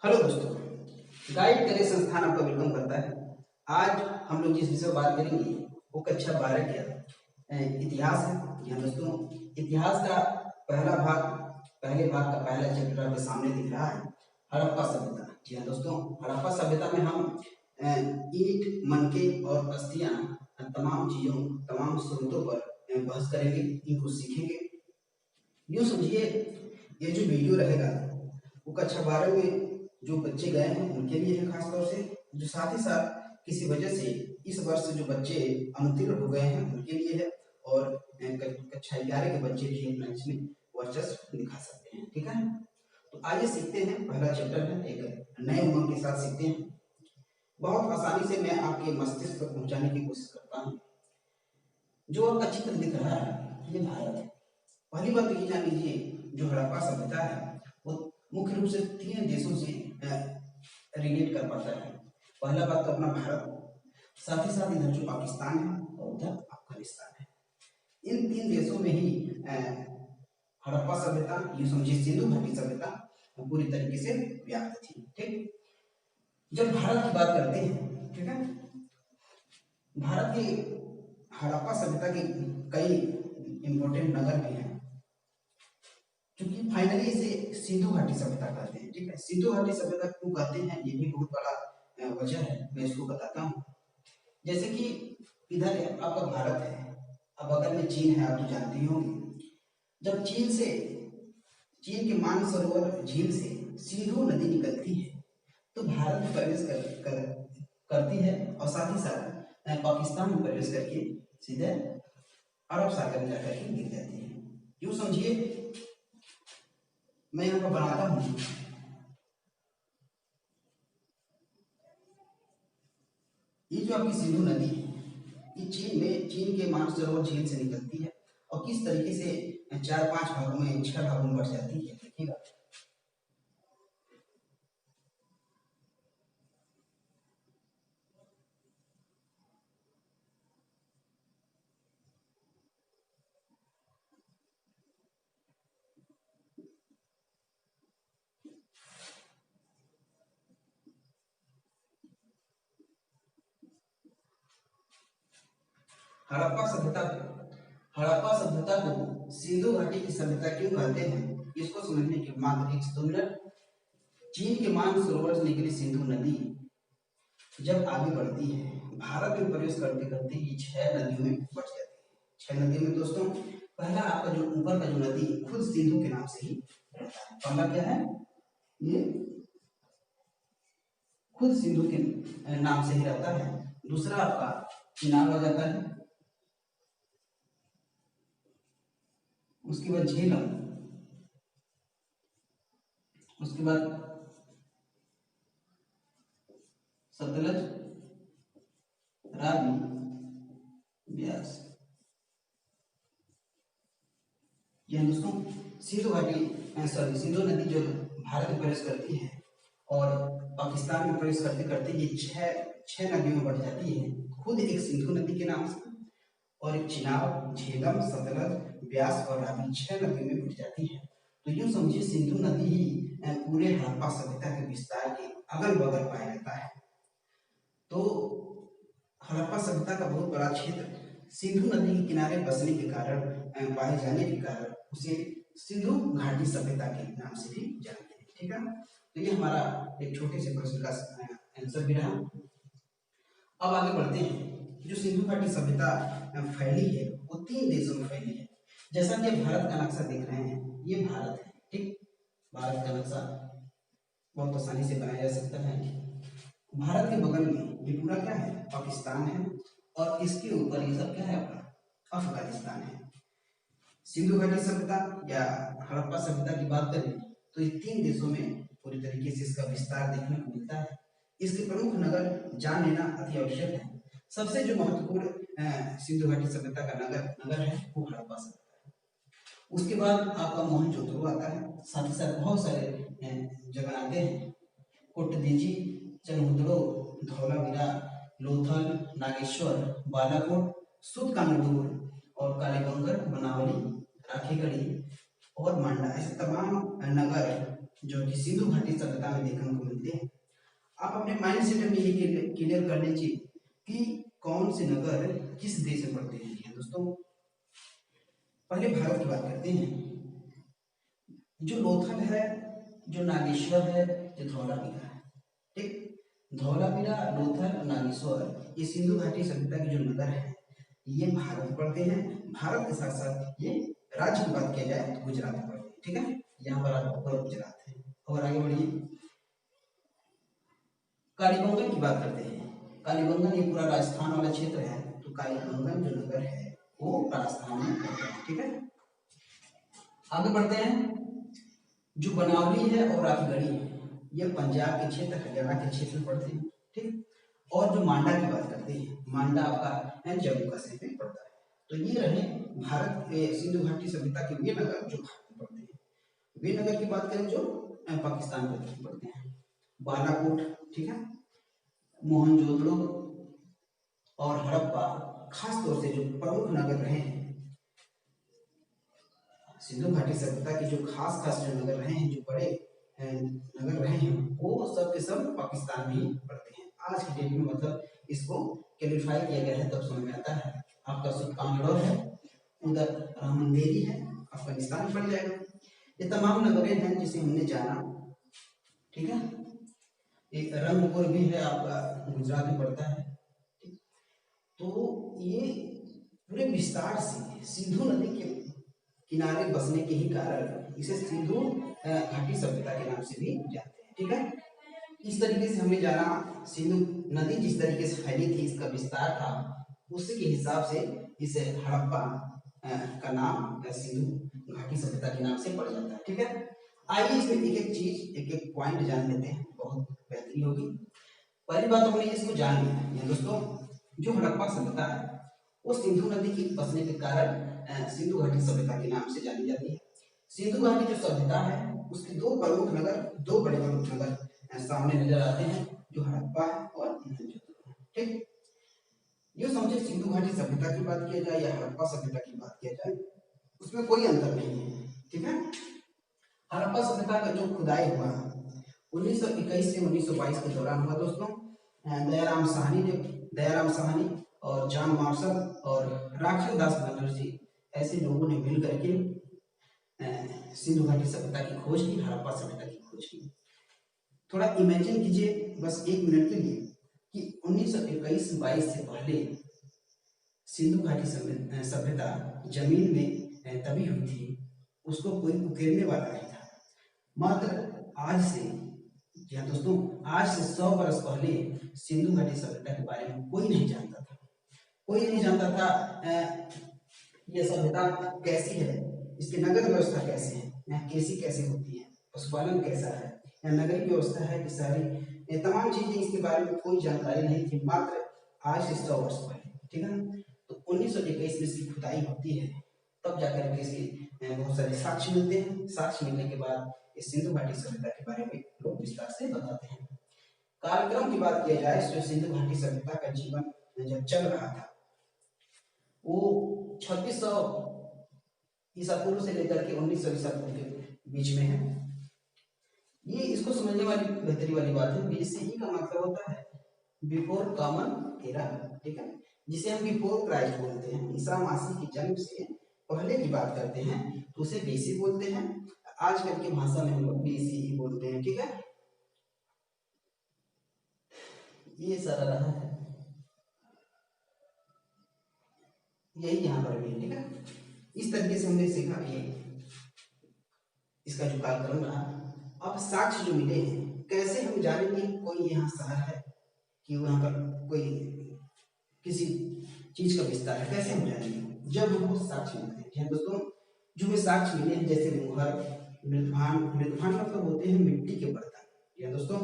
Hello दोस्तों, guide career संस्थान आपका वेलकम करता है। आज हम लोग जिस विषय पर बात करेंगे वो कक्षा 12 का इतिहास है। जी हाँ दोस्तों, इतिहास का पहले भाग का पहला चैप्टर आपके सामने दिख रहा है, हड़प्पा सभ्यता। जी हाँ दोस्तों, हड़प्पा सभ्यता में हम ईंट, मनके और अस्थियां, तमाम स्रोतों पर बहस करेंगे, इनको सीखेंगे। यूँ समझिए, ये जो वीडियो रहेगा वो कक्षा 12 में जो बच्चे गए हैं उनके लिए है, खास तौर से जो साथ ही साथ किसी वजह से इस वर्ष जो बच्चे अनुत्तीर्ण हो गए हैं उनके लिए है, और कक्षा 11 के बच्चे भी अपना इसमें वर्चस्व दिखा सकते हैं। ठीक है, तो आइए सीखते हैं। पहला चैप्टर है, एक नए उमंग के साथ सीखते हैं। बहुत आसानी से मैं आपके मस्तिष्क तक पहुंचाने की कोशिश करता हूँ। जो आपका चित्र दिख रहा है ये भारत है। पहली बात तो ये जान लीजिए, जो हड़प्पा सभ्यता है वो मुख्य रूप से 3 देशों से रिलेट कर पाता है। पहला बात तो अपना भारत, साथ ही साथ इधर जो पाकिस्तान है और उधर अफगानिस्तान है। इन 3 देशों में ही हड़प्पा सभ्यता, यूं समझिए सिंधु घाटी सभ्यता पूरी तरीके से व्याप्त थी। ठीक, जब भारत की बात करते हैं, ठीक है, भारत की हड़प्पा सभ्यता के कई इंपॉर्टेंट नगर भी हैं, क्योंकि फाइनली इसे सिंधु घाटी सभ्यता कहते हैं। ठीक है, सिंधु घाटी सभ्यता क्यों कहते हैं ये भी बहुत बड़ा वजह है, मैं इसको बताता हूँ। जैसे कि इधर आपका भारत है, अब बगल में चीन है, आप तो जानते ही होंगे। जब चीन के मानसरोवर झील से सिंधु नदी निकलती है तो भारत में प्रवेश करती है, और साथ ही साथ पाकिस्तान में प्रवेश करके सीधे अरब सागर में जाकर के गिर जाती है। यूं समझिए, मैं यहाँ पर बनाता हूँ, ये जो आपकी सिंधु नदी है ये चीन के मानसरोवर झील से निकलती है और किस तरीके से 4-5 भागों में, 6 भागों में बढ़ जाती है, देखिएगा। हड़प्पा सभ्यता हड़प्पा सभ्यता को सिंधु घाटी की सभ्यता क्यों कहते हैं, इसको समझने के मात्र 1-2 मिनट। चीन के मानसरोवर से निकली सिंधु नदी जब आगे बढ़ती है, भारत में प्रवेश करते करते ये 6 नदियों में बढ़ जाती है। 6 नदियों में दोस्तों, पहला आपका जो ऊपर का जो नदी खुद सिंधु के नाम से ही रहता है। पहला क्या है, ये खुद सिंधु के नाम से ही रहता है। दूसरा आपका चिनाब आ जाता है, उसके बाद झेलम, उसके बाद सतलज, रावी, ब्यास। यह दोस्तों सिंधु नदी जो भारत में प्रवेश करती है और पाकिस्तान में प्रवेश करते करते ये छह नदियों में बढ़ जाती है, खुद एक सिंधु नदी के नाम से, और एक चिनाब, झेलम, सतलज, ब्यास और रावी 6 नदियों में बढ़ जाती है। तो यूं समझिए, सिंधु नदी ही पूरे हड़प्पा सभ्यता के विस्तार के अगल बगल पाया जाता है। तो हड़प्पा सभ्यता का बहुत बड़ा क्षेत्र सिंधु नदी के किनारे बसने के कारण, पाए जाने के कारण उसे सिंधु घाटी सभ्यता के नाम से भी जानते हैं। ठीक है, तो ये हमारा एक छोटे से प्रश्न का आंसर भी रहा। अब आगे बढ़ते हैं। जो सिंधु घाटी सभ्यता फैली है वो 3 देशों में फैली है। जैसा कि भारत का नक्शा देख रहे हैं, ये भारत है। ठीक, भारत का नक्शा बहुत आसानी से बनाया जा सकता है। भारत के बगल में ये पूरा क्या है, पाकिस्तान है, और इसके ऊपर ये सब क्या है, अपना अफगानिस्तान है। सिंधु घाटी सभ्यता या हड़प्पा सभ्यता की बात करें तो ये 3 देशों में पूरी तरीके से इसका विस्तार देखने को मिलता है। इसके प्रमुख नगर जान लेना अति आवश्यक है। सबसे जो महत्वपूर्ण सिंधु घाटी सभ्यता का नगर है वो हड़प्पा सभ्यता है। उसके बाद आपका मोहनजोदड़ो आता है, साथ ही साथ बहुत सारे जगह आते हैं, कोटदीजी, चनहुदड़ो, धौलावीरा, लोथल, नागेश्वर, बालाकोट, सुतकानूर और कालीबंगर, बनावली, राखीगढ़ी और मांडा, ऐसे तमाम नगर जो कि सिंधु घाटी सभ्यता में देखने को मिलते हैं। आप अपने माइंड सेट में ये क्लियर कर लीजिए कि कौन से नगर किस देश में पड़ते हैं। दोस्तों पहले भारत की बात करते हैं। जो लोथल है, जो नागेश्वर है, जो धौलावीरा है, ठीक। धौलावीरा, लोथल, नागेश्वर ये सिंधु घाटी सभ्यता के जो नगर है ये भारत में पड़ते हैं। भारत के साथ साथ ये राज्य की बात किया जाए तो गुजरात में पड़ते हैं, ठीक है। यहाँ पर आपका गुजरात है। और आगे बढ़िए, कालीबंगन की बात करते हैं। कालीबंगन ये पूरा राजस्थान वाला क्षेत्र है, तो कालीबंगन जो नगर है वो राजस्थान में पड़ता है, ठीक है। आगे बढ़ते हैं। जो बनावली है और राखीगढ़ी है ये पंजाब के क्षेत्र, हरियाणा के क्षेत्र में पड़ते हैं, ठीक। और जो मांडा की बात करते हैं, मांडा आपका जम्मू कश्मीर में पड़ता है। तो ये रहे भारत के सिंधु घाटी सभ्यता के वे नगर जो भारत में पड़ते हैं। वे नगर की बात करें जो पाकिस्तान में पड़ते हैं। बालाकोट, ठीक है, मोहनजोदड़ो और हड़प्पा खास तौर से जो प्रमुख नगर रहे हैं सिंधु घाटी सभ्यता के, जो खास खास जो नगर रहे हैं, जो बड़े नगर रहे हैं, वो सब के सब पाकिस्तान में ही पड़ते हैं। आज की डेट में मतलब इसको क्लियरिफाई किया गया है, तब समझ में आता है। आपका सुल्तानगढ़ है, उधर रामदेरी है, अफगानिस्तान में पड़ जाएगा। ये तमाम नगरें हैं जिसे हमने जाना, ठीक है। एक रंगपुर भी है आपका, गुजरात में पड़ता है। तो ये पूरे विस्तार से सिंधु नदी के किनारे बसने के ही कारण इसे सिंधु घाटी सभ्यता के नाम से भी जानते हैं, ठीक है। इस तरीके से हमने जाना सिंधु नदी जिस तरीके से फैली थी, इसका विस्तार था, उसी के हिसाब से इसे हड़प्पा का नाम सिंधु घाटी सभ्यता के नाम से पड़ जाता है, ठीक है। आइए इसमें एक एक चीज, एक एक पॉइंट जान लेते हैं, बहुत बेहतरीन होगी। पहली बात हमने इसको जान लिया दोस्तों, जो हड़प्पा सभ्यता है वो सिंधु नदी के बसने के कारण सिंधु घाटी सभ्यता के नाम से जानी जाती है। सिंधु घाटी जो सभ्यता है उसके दो प्रमुख नगर, दो बड़े प्रमुख नगर सामने नजर आते हैं, जो हड़प्पा है और मोहनजोदड़ो, ठीक। ये समझे सिंधु घाटी सभ्यता की बात किया जाए या हड़प्पा सभ्यता की बात किया जाए, उसमें कोई अंतर नहीं है, ठीक है। हड़प्पा सभ्यता का जो खुदाई हुआ 1921 से 1922 के दौरान हुआ दोस्तों। दयाराम साहनी और जॉन मार्शल और राखल दास बनर्जी ऐसे लोगों ने मिल करके सिंधु घाटी सभ्यता की खोज की, हड़प्पा सभ्यता की खोज की। थोड़ा इमेजिन कीजिए बस एक मिनट के लिए कि 1921-22 से पहले सिंधु घाटी सभ्यता जमीन में तभी हुई थी, उसको कोई उकेरने वाला नहीं था। मात्र आज से, जी हाँ दोस्तों, आज से 100 वर्ष पहले सिंधु घाटी सभ्यता के बारे में कोई नहीं जानता था। कोई नहीं जानता था यह सभ्यता कैसी है, इसकी नगर व्यवस्था कैसे है, यहाँ कृषि कैसे होती है, पशुपालन कैसा है, यहाँ नगरीय व्यवस्था है कि शहरी, तमाम चीजें इसके बारे में कोई जानकारी नहीं थी, मात्र आज से 100 वर्ष पहले, ठीक है ना। तो 1921 में इसकी खुदाई होती है, तब जाकर के इसके बहुत सारे साक्ष्य मिलते हैं। साक्ष्य मिलने के बाद इस सिंधु घाटी सभ्यता के बारे में लोग विस्तार से बताते हैं। कालक्रम की बात किया जाए तो सिंधु घाटी सभ्यता का जीवन जब चल रहा था वो 2600 ईसा पूर्व से लेकर के 1900 ईसा पूर्व के बीच में है। ये इसको समझने वाली बेहतरी वाली बात है, बीसीई का मतलब होता है बिफोर कॉमन एरा, ठीक है, जिसे हम बिफोर क्राइस्ट बोलते हैं। ईसा मसीह के जन्म से पहले की बात करते हैं तो उसे बीसी बोलते हैं। आजकल की भाषा में हम लोग बीसीई बोलते हैं, ठीक है। ये सारा रहा है, यही यहाँ पर भी, ठीक है। इस तरीके से हमने सीखा ये इसका जो कार्यक्रम रहा। अब साक्ष्य जो मिले हैं, कैसे हम जानेंगे कोई यहाँ शहर है कि वहाँ पर कोई किसी चीज का विस्तार है, कैसे हम जानेंगे? जब हमको साक्ष्य मिलते हैं दोस्तों, जो भी साक्ष्य मिले हैं जैसे मुहर, मृदभान मतलब होते हैं मिट्टी के बर्तन या दोस्तों,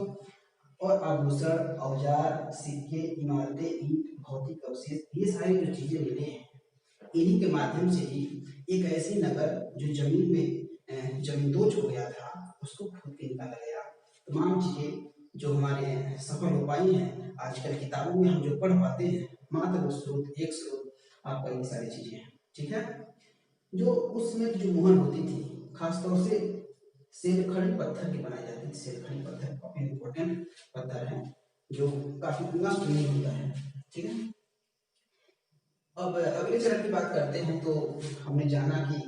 और आभूषण, औजार, सिक्के, इमारतें, ईंट, भौतिक अवशेष, ये सारी जो चीजें मिले हैं इन्हीं के माध्यम से ही एक ऐसी नगर जो जमीन में जमींदोज हो गया था उसको खोद के निकाला गया। तमाम चीजें जो हमारे सफल हो पाई हैं आजकल किताबों में हम जो पढ़ पाते हैं, मात्र वो स्रोत, एक स्रोत आपका ये सारी चीजें हैं, ठीक है। जो उसमें जो मुहर होती थी खासतौर से सेलखड़ी पत्थर की बनाई जाती थी। सेलखड़ी पत्थर काफी इंपॉर्टेंट पत्थर है जो काफी नष्ट नहीं होता है। ठीक है, अब अगले चरण की बात करते हैं। तो हमने जाना कि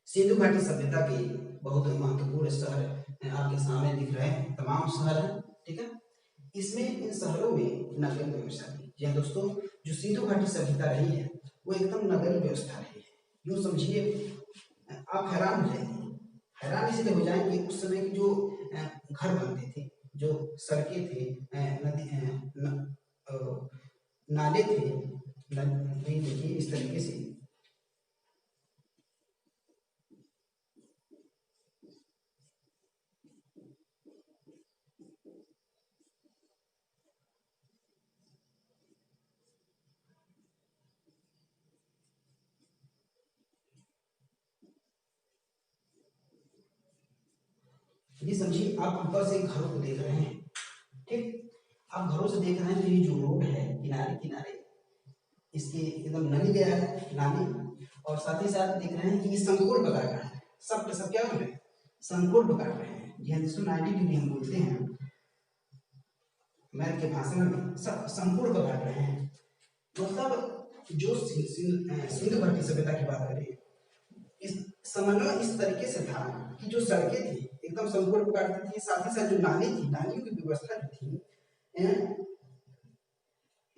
सिंधु घाटी सभ्यता के बहुत महत्वपूर्ण शहर आपके सामने दिख रहे हैं, तमाम शहर हैं। ठीक है, इसमें इन शहरों में नगरीय व्यवस्था थी। जी हाँ दोस्तों, जो सिंधु घाटी सभ्यता रही है वो एकदम नगरीय व्यवस्था रही है। यूँ समझिए, आप हैरान हो जाएंगे, हैरान इसलिए हो जाएंगे उस समय की जो घर बनते थे, जो सड़कें थे, नदी नाले थे, देखिए इस तरीके से। ये समझिए, आप ऊपर से घरों को देख रहे हैं। ठीक, आप घरों से देख रहे हैं तो ये जो रोड है किनारे किनारे इसके एकदम नली गया है, नाली, और साथ ही साथ देख रहे हैं कि ये संकोल पकड़ रहा है। सब के सब क्या हो रहे हैं, संकोल पकड़ रहे हैं। जी हाँ दोस्तों, 90 डिग्री हम बोलते हैं मैथ के भाषा में, सब संकोल पकड़ रहे हैं। मतलब जो सिंधु घाटी सभ्यता की बात करें, इस समन्वय इस तरीके से था कि जो सड़कें थी एकदम संपूर्ण प्रकार की थी, साथ ही साथ जो नाली थी, नालियों की व्यवस्था जो थी,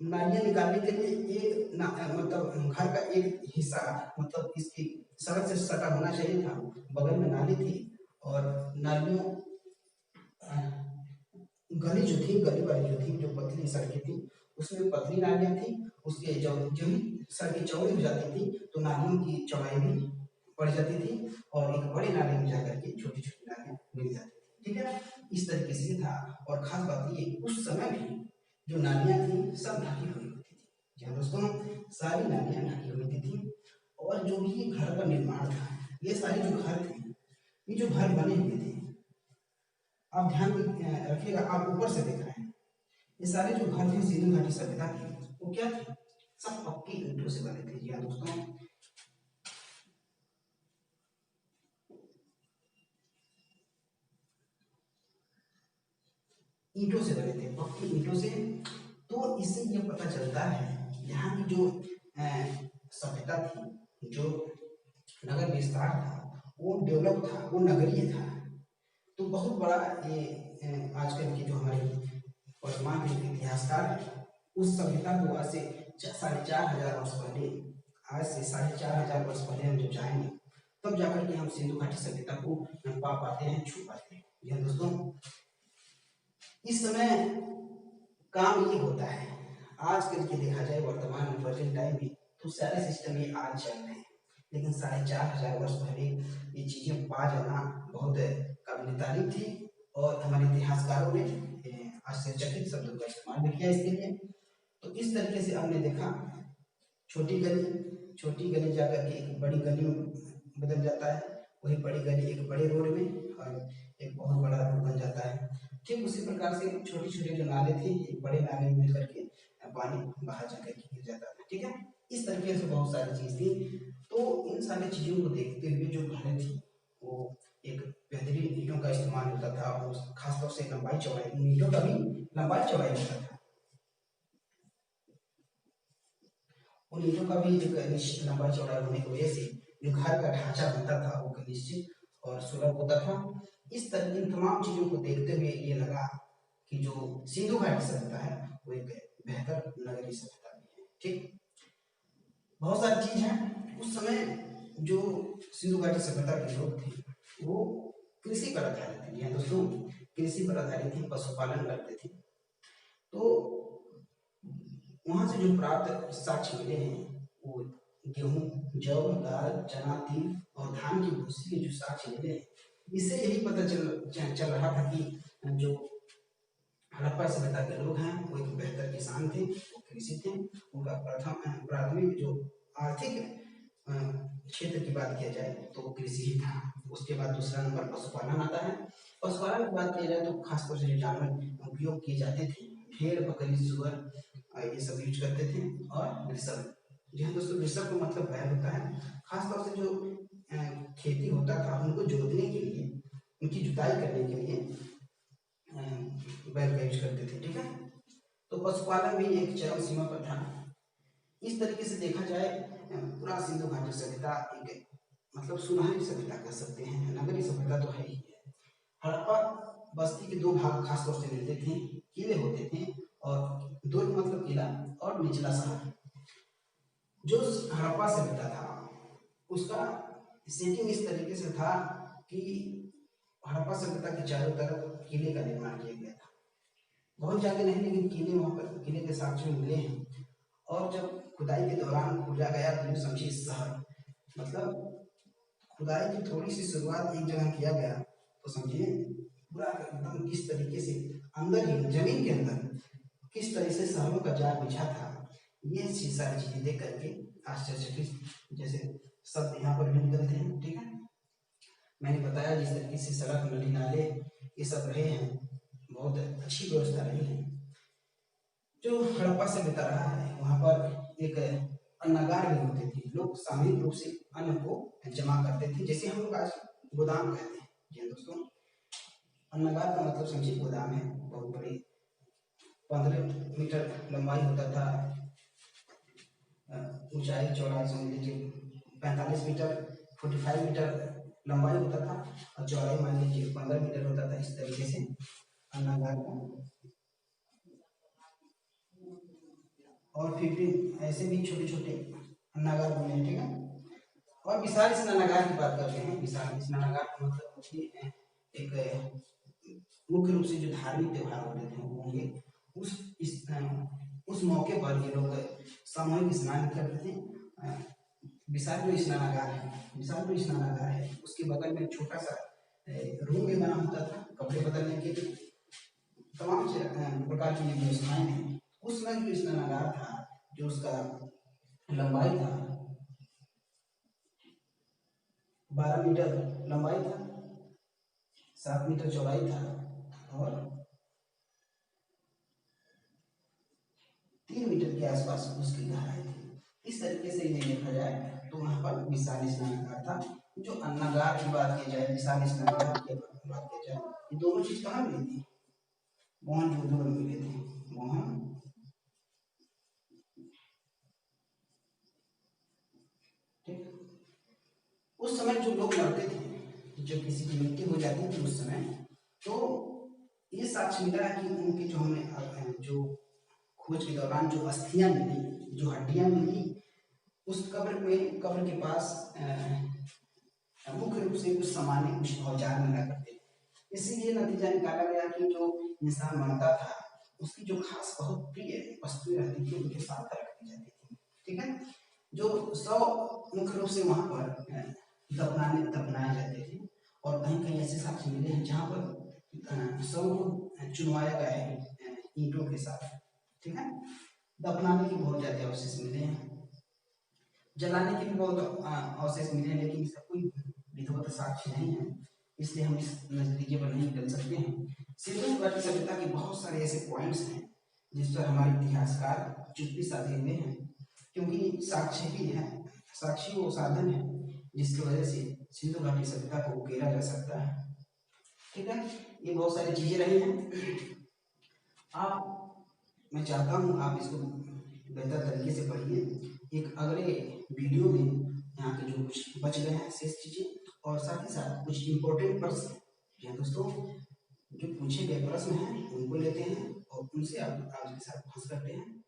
नालियां निकालने के लिए एक मतलब घर का एक हिस्सा, मतलब इसकी सड़क से सटा होना चाहिए था, बगल में नाली थी, और नालियों गली जो थी, गली वाली जो थी, जो पतली सड़कें थी उसमें पतली नालियां थी। उसके जो जो ही सड़कें चौड़ी हो जाती थी तो नालियों की चौड़ाई भी बढ़ जाती थी, और एक बड़े नाले में जाकर के छोटी छोटी नालियां मिल जाती थी। ठीक है, इस तरीके से था। और खास बात ये, उस समय भी जो नालियां थी सब ढकी हुई होती थी। जी हाँ दोस्तों, सारी नालियां ढकी हुई थी। और जो भी घर का निर्माण था, ये सारे जो घर थे, ये जो घर बने हुए थे, आप ध्यान रखिएगा, आप ऊपर से देख रहे हैं, ये सारे जो घर थे सिंधु घाटी सभ्यता के, वो क्या थे, सब पक्की ईंटों से बने थे। जी हाँ दोस्तों, ईंटों से बने थे, पक्की ईंटों से। तो इससे ये पता चलता है यहाँ की जो सभ्यता थी, जो नगर विस्तार था, वो डेवलप था, वो नगरीय था। तो बहुत बड़ा ये आजकल की जो हमारे वर्तमान के इतिहासकार हैं, उस सभ्यता को आज से 4,500 वर्ष पहले, आज से 4,500 वर्ष पहले हम जब जाएंगे तब जाकर के हम सिंधु घाटी सभ्यता को पा पाते हैं, छू पाते हैं। यह दोस्तों, इस समय काम ये होता है, आजकल के देखा जाए वर्तमान में प्रेजेंट टाइम में, तो सारे सिस्टम ये आज चल रहे हैं, लेकिन 4,500 वर्ष पहले ये चीजें पा जाना बहुत काबिल तारीफ थी। और हमारे इतिहासकारों ने आश्चर्यचकित शब्दों का इस्तेमाल भी किया इसके लिए। तो इस तरीके से हमने देखा, छोटी गली जाकर के एक बड़ी गली में बदल जाता है, वही बड़ी गली एक बड़े रोड में, और एक बहुत बड़ा रोड बन जाता है। ठीक उसी प्रकार से छोटे छोटे जो नाले थे, एक बड़े नाले में मिल करके पानी बाहर जाकर के गिर जाता था। ठीक है, इस तरीके से बहुत सारी चीज थी। तो इन सारी चीजों को देखते हुए जो घरें थी, वो एक बेहतरीन ईंटों का इस्तेमाल होता था, और खासतौर से लंबाई चौड़ाई, ईंटों का भी लंबाई चौड़ाई होता था, उन ईंटों का भी एक निश्चित लंबाई चौड़ाई होने की वजह से जो घर का ढांचा बनता था वो निश्चित और सुलभ होता था। इस तरह इन तमाम चीजों को देखते हुए ये लगा कि जो सिंधु घाटी सभ्यता है वो एक बेहतर नगरीय सभ्यता भी है। ठीक, बहुत सारी चीज है। उस समय जो सिंधु घाटी सभ्यता के लोग थे वो कृषि पर आधारित थे। यहाँ दोस्तों, कृषि पर आधारित थे, पशुपालन करते थे। तो वहां से जो प्राप्त साक्ष्य मिले हैं वो गेहूं, जौ, दाल, चना, तिल और धान की भूसी के जो साक्ष्य मिले हैं, इससे यही पता चल रहा था कि जो हड़प्पा सभ्यता के लोग हैं वो एक बेहतर किसान थे, वो कृषि थे। उनका प्रथम प्राथमिक जो आर्थिक क्षेत्र की बात किया जाए तो वो कृषि ही था। उसके बाद दूसरा नंबर पशुपालन आता है। पशुपालन की बात किया जाए तो खासतौर से जो जानवर उपयोग किए जाते थे, भेड़, बकरी, सुअर, ये सब यूज करते थे। और वृषभ, जी हाँ दोस्तों, वृषभ का मतलब बैल होता है। खासतौर से जो खेती होता था उनको जोतने के लिए उनकी जुताई करने के लिए बैल का यूज करते थे। ठीक है, तो पशुपालन भी एक चरम सीमा पर था। इस तरीके से देखा जाए पूरा सिंधु घाटी सभ्यता एक मतलब सुनहरी सभ्यता कह सकते हैं, नगरीय सभ्यता तो है ही है। हड़प्पा बस्ती के दो भाग खास तौर से मिलते थे, किले होते थे और दुर्ग मतलब किला और निचला शहर। जो हड़प्पा सभ्यता था उसका सेटिंग इस तरीके से था कि हड़प्पा सभ्यता के चारों तरफ किले का निर्माण किया गया था। बहुत ज्यादा नहीं लेकिन किले वहां पर किले के साक्ष्य मिले हैं। और जब खुदाई के दौरान खोजा गया तो समझिए शहर मतलब खुदाई की थोड़ी सी शुरुआत एक जगह किया गया तो समझिए पूरा एकदम किस तरीके से अंदर ही जमीन के अंदर किस तरह से शहरों का जाल बिछा था। ये सारी चीजें देख करके आश्चर्यचकित जैसे शब्द यहाँ पर भी निकलते हैं। ठीक है, मैंने बताया जिस तरीके से सड़क नदी नाले ये सब रहे हैं, बहुत अच्छी व्यवस्था रही है। जो हड़प्पा से बता रहा है वहाँ पर एक अन्नागार भी होते थे, लोग सामूहिक रूप से अन्न को जमा करते थे, जैसे हम लोग आज गोदाम कहते हैं। जी दोस्तों, अन्नागार का मतलब समझिए गोदाम है, बहुत बड़ी 15 मीटर लंबाई होता था, ऊंचाई चौड़ाई समझ लीजिए 45 मीटर 45 मीटर लंबाई होता था और चौड़ाई मान लीजिए 15 मीटर होता था। इस तरीके से अन्नागार का और 15 ऐसे भी छोटे छोटे अन्नागार बने। ठीक है, और विशाल स्नानागार की बात करते हैं। विशाल स्नानागार का मतलब होती एक मुख्य रूप से जो धार्मिक त्योहार होते थे वो होंगे उस मौके पर ये लोग सामूहिक स्नान करते थे। विशाल जो स्नानागार है, विशाल जो स्नानागार है उसके बगल में छोटा सा रूम भी बना होता था कपड़े बदलने के लिए, तमाम प्रकार की व्यवस्थाएं हैं। उस समय जो स्नानागार था जो उसका लंबाई था 12 मीटर लंबाई था, 7 मीटर चौड़ाई था और 3 मीटर के आसपास उसकी गहराई थी। इस तरीके से यदि देखा जाए तो वहाँ पर विशाल स्नानागार था। जो अन्नागार की बात की जाए, विशाल स्नानागार की बात की जाए, ये दोनों चीज कहाँ मिली थी? मोहनजोदड़ो में मिले थे। मोहन ठीक, उस समय जो लोग मरते थे, जब किसी की मृत्यु हो जाती थी उस समय, तो ये साक्ष्य मिला है कि उनकी जो हमें जो खोज के दौरान जो अस्थियां मिली, जो हड्डियां मिली, उस कब्र के पास मुख्य रूप से कुछ सामान्य कुछ औजार मिला करते थे। इसीलिए नतीजा निकाला गया कि जो इंसान मरता था उसकी जो खास बहुत प्रिय वस्तुएं रहती थी उनके साथ रख दी जाती थी। ठीक है, जो शव मुख्य रूप से वहां पर दफनाए जाते थे और कहीं कहीं ऐसे साक्ष्य मिले हैं जहाँ पर शव को चुनवाया गया है ईंटों के साथ। ठीक है, दफनाने के बहुत ज्यादा अवशेष मिले हैं, जलाने के भी बहुत अवशेष मिले हैं, लेकिन इसका कोई विधिवत साक्ष्य नहीं है, इसलिए हम इस नजरिए पर नहीं निकल सकते हैं। सिंधु घाटी सभ्यता के बहुत सारे ऐसे पॉइंट्स हैं जिस पर हमारे इतिहासकार चुप्पी साधे हुए हैं, क्योंकि साक्ष्य ही है, साक्षी वो साधन है जिसकी वजह से सिंधु घाटी सभ्यता को उकेरा जा सकता है। ठीक है, ये बहुत सारी चीजें रही हैं। आप मैं चाहता हूँ आप इसको बेहतर तरीके से पढ़िए। एक अगले वीडियो में यहाँ के जो कुछ बच गए हैं शेष चीजें और साथ ही साथ कुछ इम्पोर्टेंट प्रश्न हैं दोस्तों, जो पूछे गए प्रश्न हैं उनको लेते हैं और उनसे आप के साथ बहस करते हैं।